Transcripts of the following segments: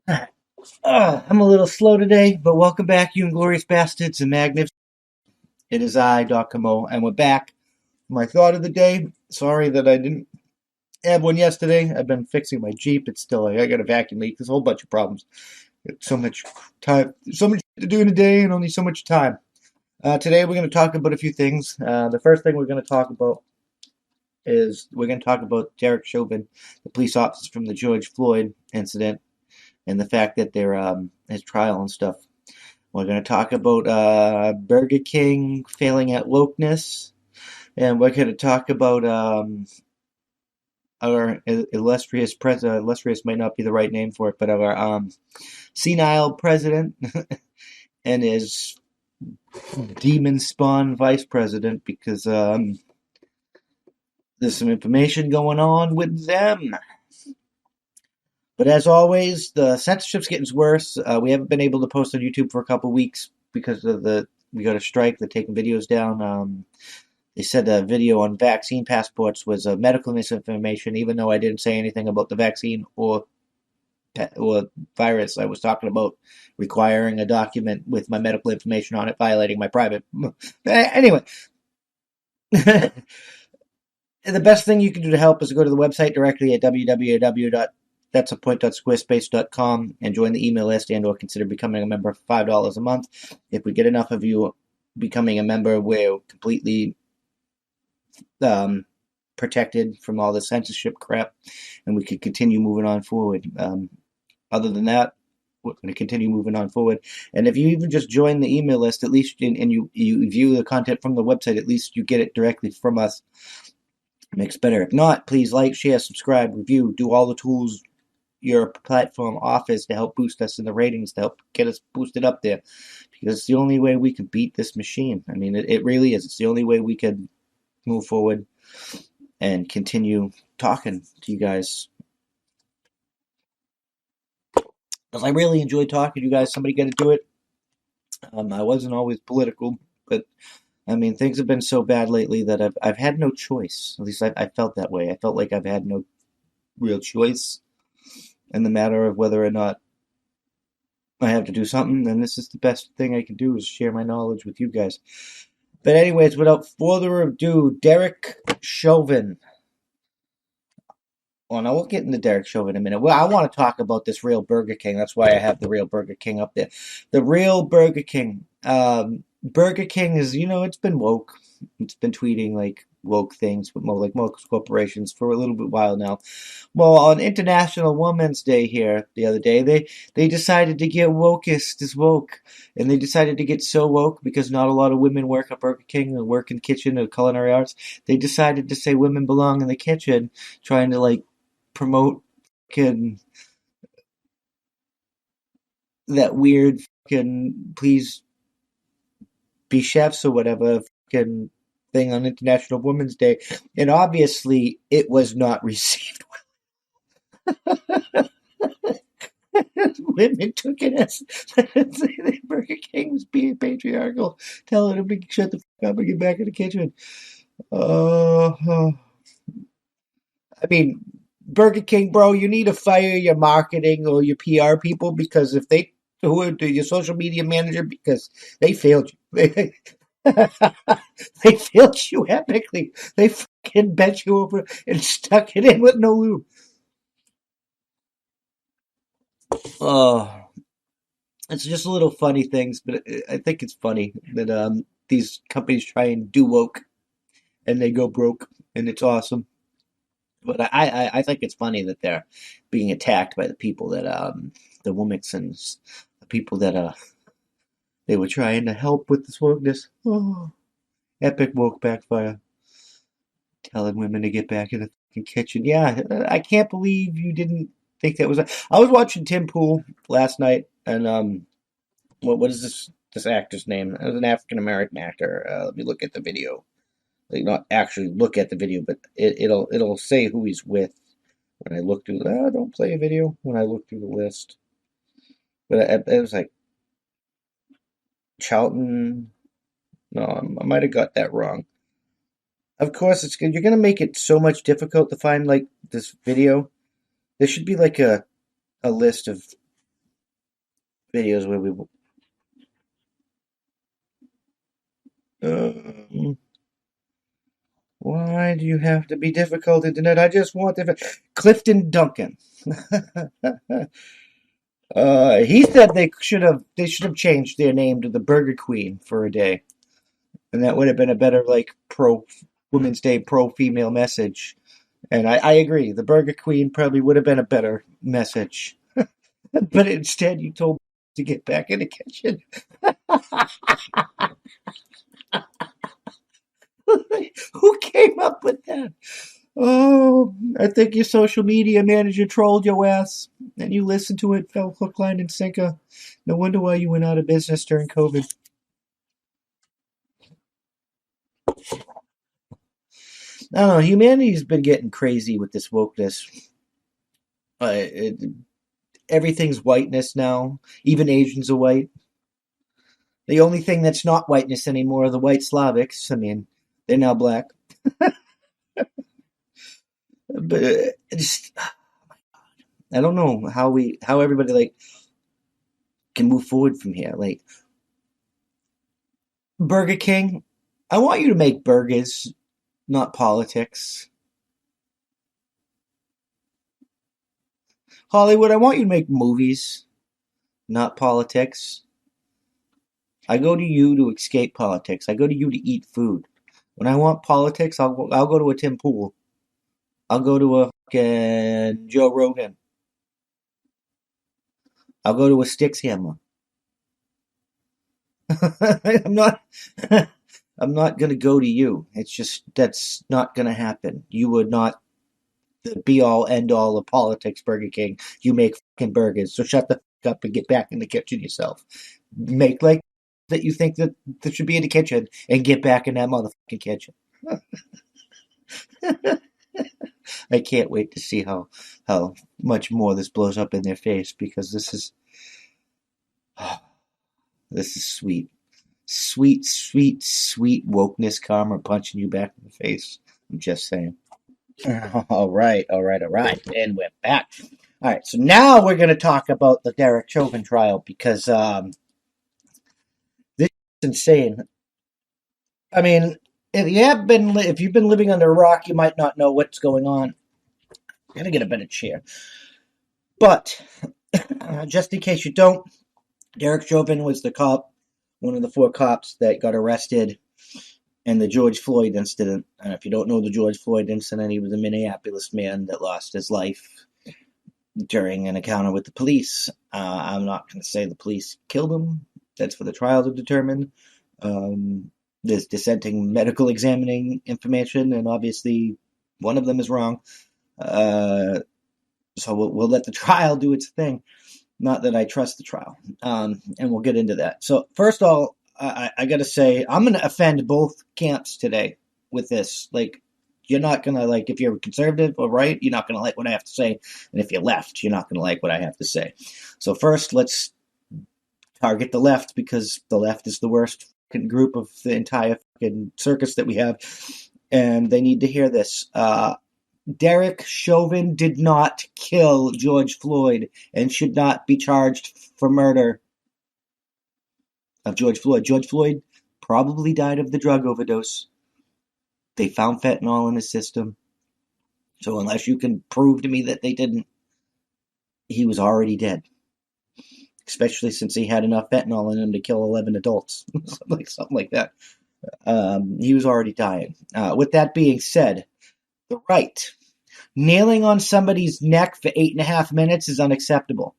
I'm a little slow today, but welcome back, you Inglorious Bastards and Magnificent. It is I, Doc Camo, and we're back. My thought of the day. Sorry that I didn't have one yesterday. I've been fixing my Jeep. It's still, I got a vacuum leak. There's a whole bunch of problems. So much time, so much to do in a day, and only so much time. Today we're going to talk about a few things. The first thing we're going to talk about is we're going to talk about Derek Chauvin, the police officer from the George Floyd incident, and the fact that they're his trial and stuff. We're going to talk about Burger King failing at wokeness, and we're going to talk about our illustrious president. Illustrious might not be the right name for it, but our senile president and his demon spawn vice president, because there's some information going on with them. But as always, the censorship's getting worse. We haven't been able to post on YouTube for a couple weeks because of we got a strike. They're taking videos down. They said a video on vaccine passports was medical misinformation, even though I didn't say anything about the vaccine or virus. I was talking about requiring a document with my medical information on it, violating my private. Anyway, the best thing you can do to help is to go to the website directly at www.that'sapoint.squarespace.com and join the email list and or consider becoming a member for $5 a month. If we get enough of you becoming a member, we're completely protected from all the censorship crap, and we could continue moving on forward. Other than that, we're going to continue moving on forward. And if you even just join the email list, at least, and you view the content from the website, at least you get it directly from us. It makes better. If not, please like, share, subscribe, review, do all the tools your platform offers to help boost us in the ratings, to help get us boosted up there, because it's the only way we can beat this machine. I mean, it really is. It's the only way we could move forward and continue talking to you guys. Because I really enjoy talking to you guys. Somebody got to do it. I wasn't always political, but I mean, things have been so bad lately that I've had no choice. At least I felt that way. I felt like I've had no real choice in the matter of whether or not I have to do something. And this is the best thing I can do, is share my knowledge with you guys. But anyways, without further ado, Derek Chauvin. Well, now we'll get into Derek Chauvin in a minute. Well, I want to talk about this real Burger King. That's why I have the real Burger King up there. The real Burger King. Burger King is, it's been woke. It's been tweeting like woke things, but more like most corporations for a little bit while now. Well, on International Women's Day here the other day, they decided to get wokest as woke. And they decided to get so woke because not a lot of women work at Burger King or work in the kitchen or culinary arts. They decided to say women belong in the kitchen, trying to like promote fucking that weird fucking please be chefs or whatever fucking thing on International Women's Day, and obviously it was not received well. Women took it as Burger King was being patriarchal, telling them to shut the fuck up and get back in the kitchen. I mean, Burger King, bro, you need to fire your marketing or your PR people, because if they who are your social media manager, because they failed you. They failed you epically. They fucking bent you over and stuck it in with no lube. Oh, it's just little funny things, but I think it's funny that these companies try and do woke and they go broke, and it's awesome. But I think it's funny that they're being attacked by the people that the Womicksons, the people that they were trying to help with this wokeness. Oh, epic woke backfire. Telling women to get back in the fucking kitchen. Yeah, I can't believe you didn't think that was. I was watching Tim Pool last night, and what is this actor's name? It was an African American actor. Let me look at the video. Like, not actually look at the video, but it'll say who he's with when I look through. Don't play a video when I look through the list. But it was like Charlton. No, I might have got that wrong. Of course, you're gonna make it so much difficult to find like this video. There should be like a list of videos where we. Um, why do you have to be difficult, internet? I just want Clifton Duncan. He said they should have changed their name to the Burger Queen for a day, and that would have been a better like pro Women's Day pro female message. And I agree, the Burger Queen probably would have been a better message. But instead, you told to get back in the kitchen. Who came up with that? Oh, I think your social media manager trolled your ass, and you listened to it, fell hook, line, and sinker. No wonder why you went out of business during COVID. I don't know. Humanity's been getting crazy with this wokeness. It, everything's whiteness now. Even Asians are white. The only thing that's not whiteness anymore are the white Slavics. I mean, they're now black. But just, I don't know how everybody like can move forward from here. Like Burger King, I want you to make burgers, not politics. Hollywood, I want you to make movies, not politics. I go to you to escape politics. I go to you to eat food. When I want politics, I'll go to a Tim Pool. I'll go to a fucking Joe Rogan. I'll go to a Styx Hammer. I'm not. I'm not gonna go to you. It's just that's not gonna happen. You would not the be all end all of politics, Burger King. You make fucking burgers, so shut the fuck up and get back in the kitchen yourself. Make like that you think that should be in the kitchen and get back in that motherfucking kitchen. I can't wait to see how much more this blows up in their face because this is sweet. Sweet, sweet, sweet wokeness karma punching you back in the face. I'm just saying. All right, all right, all right. And we're back. All right, so now we're going to talk about the Derek Chauvin trial because this is insane. I mean, if you've been living under a rock, you might not know what's going on. I'm going to get a better chair. But just in case you don't, Derek Chauvin was the cop, one of the 4 cops that got arrested in the George Floyd incident. And if you don't know the George Floyd incident, he was a Minneapolis man that lost his life during an encounter with the police. I'm not going to say the police killed him. That's for the trial to determine. There's dissenting medical examining information, and obviously one of them is wrong. So we'll let the trial do its thing. Not that I trust the trial. And we'll get into that. So first of all, I got to say, I'm going to offend both camps today with this. Like, you're not going to, like, if you're conservative or right, you're not going to like what I have to say. And if you're left, you're not going to like what I have to say. So first, let's target the left because the left is the worst group of the entire fucking circus that we have. And they need to hear this. Derek Chauvin did not kill George Floyd and should not be charged for murder of George Floyd. George Floyd probably died of the drug overdose. They found fentanyl in his system. So unless you can prove to me that they didn't, he was already dead. Especially since he had enough fentanyl in him to kill 11 adults. something like that. He was already dying. With that being said, the right. Kneeling on somebody's neck for 8.5 minutes is unacceptable.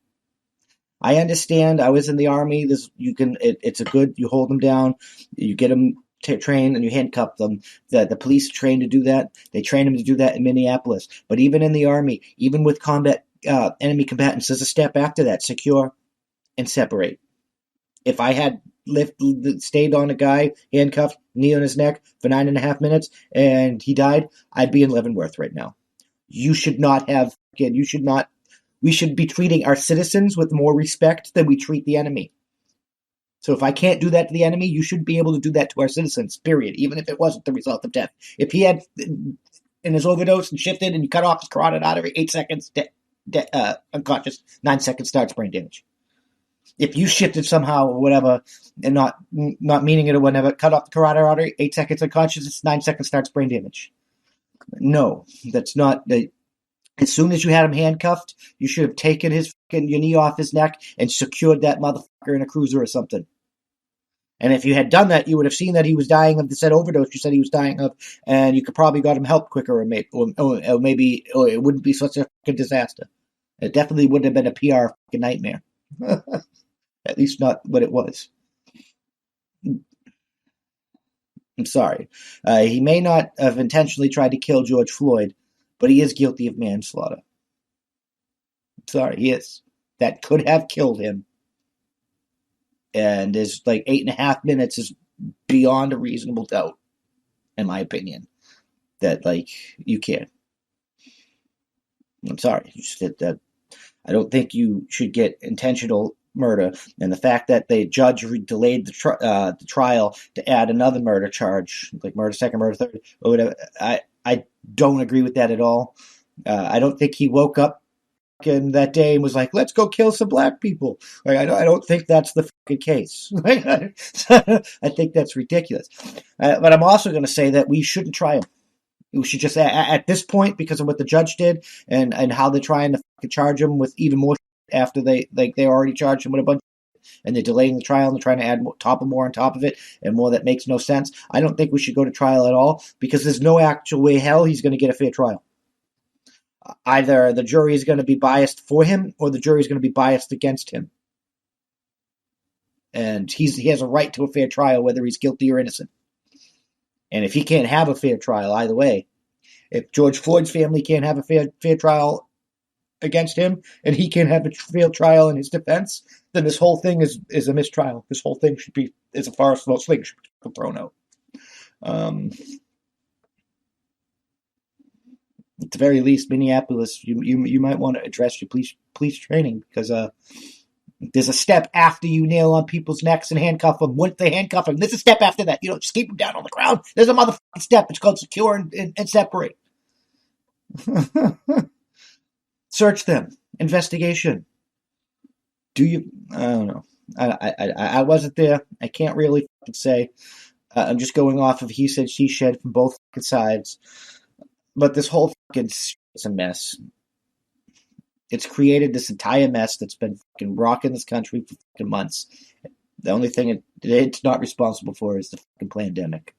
I understand. I was in the army. It's a good. You hold them down, you get them trained, and you handcuff them. The police are trained to do that. They train them to do that in Minneapolis. But even in the army, even with combat enemy combatants, there's a step after that: secure and separate. If I had stayed on a guy, handcuffed, knee on his neck for 9.5 minutes, and he died, I'd be in Leavenworth right now. You should not have. Again, you should not. We should be treating our citizens with more respect than we treat the enemy. So if I can't do that to the enemy, you should be able to do that to our citizens, period, even if it wasn't the result of death. If he had in his overdose and shifted and you cut off his carotid artery, 8 seconds, unconscious, 9 seconds starts brain damage. If you shifted somehow or whatever, and not meaning it or whatever, cut off the carotid artery, 8 seconds unconscious, 9 seconds starts brain damage. No, that's not. As soon as you had him handcuffed, you should have taken your knee off his neck and secured that motherfucker in a cruiser or something. And if you had done that, you would have seen that he was dying of the said overdose you said he was dying of, and you could probably got him help quicker, or maybe it wouldn't be such a fucking disaster. It definitely wouldn't have been a PR fucking nightmare. At least not what it was. I'm sorry. He may not have intentionally tried to kill George Floyd, but he is guilty of manslaughter. I'm sorry, he is. That could have killed him. And is like 8.5 minutes is beyond a reasonable doubt, in my opinion, that like you can't. I'm sorry, I don't think you should get intentional murder, and the fact that the judge delayed the trial to add another murder charge, like murder second, murder third, or whatever, I don't agree with that at all. I don't think he woke up that day and was like, let's go kill some black people. Like, I don't think that's the fucking case. I think that's ridiculous. But I'm also going to say that we shouldn't try him. We should just, at this point, because of what the judge did and how they're trying to fucking charge him with even more after they already charged him with a bunch and they're delaying the trial and they're trying to add more on top of it and more that makes no sense. I don't think we should go to trial at all because there's no actual way hell he's going to get a fair trial. Either the jury is going to be biased for him or the jury is going to be biased against him. And he has a right to a fair trial whether he's guilty or innocent. And if he can't have a fair trial either way, if George Floyd's family can't have a fair trial against him and he can't have a fair trial in his defense, then this whole thing is a mistrial. This whole thing is a farce. Most things should be thrown out. At the very least, Minneapolis, you might want to address your police training because there's a step after you nail on people's necks and handcuff them. Once they handcuff them, there's a step after that. You don't just keep them down on the ground. There's a motherfucking step. It's called secure and separate. Search them. Investigation. Do you? I don't know. I wasn't there. I can't really say. I'm just going off of he said, she said from both sides. But this whole fucking is a mess. It's created this entire mess that's been fucking rocking this country for fucking months. The only thing it's not responsible for is the fucking pandemic.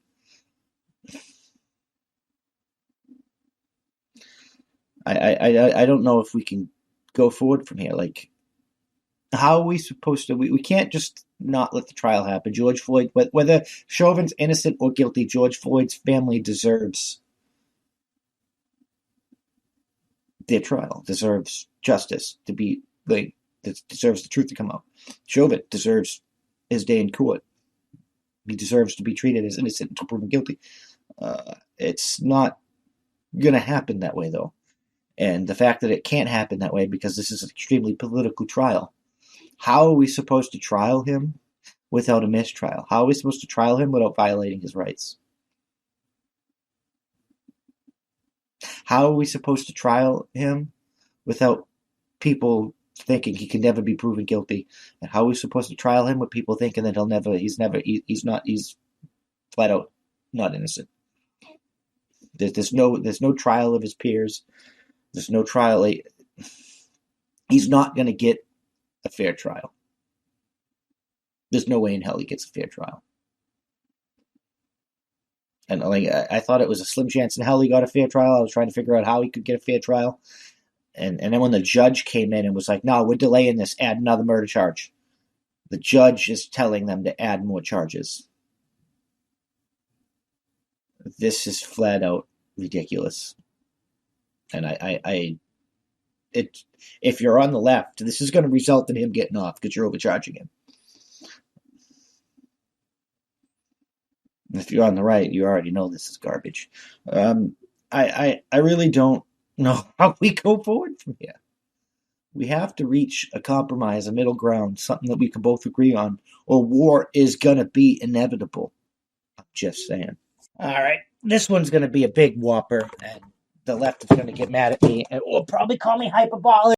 I don't know if we can go forward from here. Like, how are we supposed to? We can't just not let the trial happen. George Floyd, whether Chauvin's innocent or guilty, George Floyd's family deserves their trial, deserves justice to be like, deserves the truth to come out. Chauvin deserves his day in court. He deserves to be treated as innocent until proven guilty. It's not going to happen that way, though. And the fact that it can't happen that way because this is an extremely political trial. How are we supposed to trial him without a mistrial? How are we supposed to trial him without violating his rights? How are we supposed to trial him without people thinking he can never be proven guilty? And how are we supposed to trial him with people thinking that he's flat out not innocent? There's no trial of his peers. There's no trial. He's not going to get a fair trial. There's no way in hell he gets a fair trial. And like I thought it was a slim chance in hell he got a fair trial. I was trying to figure out how he could get a fair trial. And then when the judge came in and was like, no, we're delaying this, add another murder charge. The judge is telling them to add more charges. This is flat out ridiculous. And if you're on the left, this is going to result in him getting off because you're overcharging him. If you're on the right, you already know this is garbage. I really don't know how we go forward from here. We have to reach a compromise, a middle ground, something that we can both agree on, or war is going to be inevitable. I'm just saying. All right, this one's going to be a big whopper, and the left is going to get mad at me and will probably call me hyperbolic.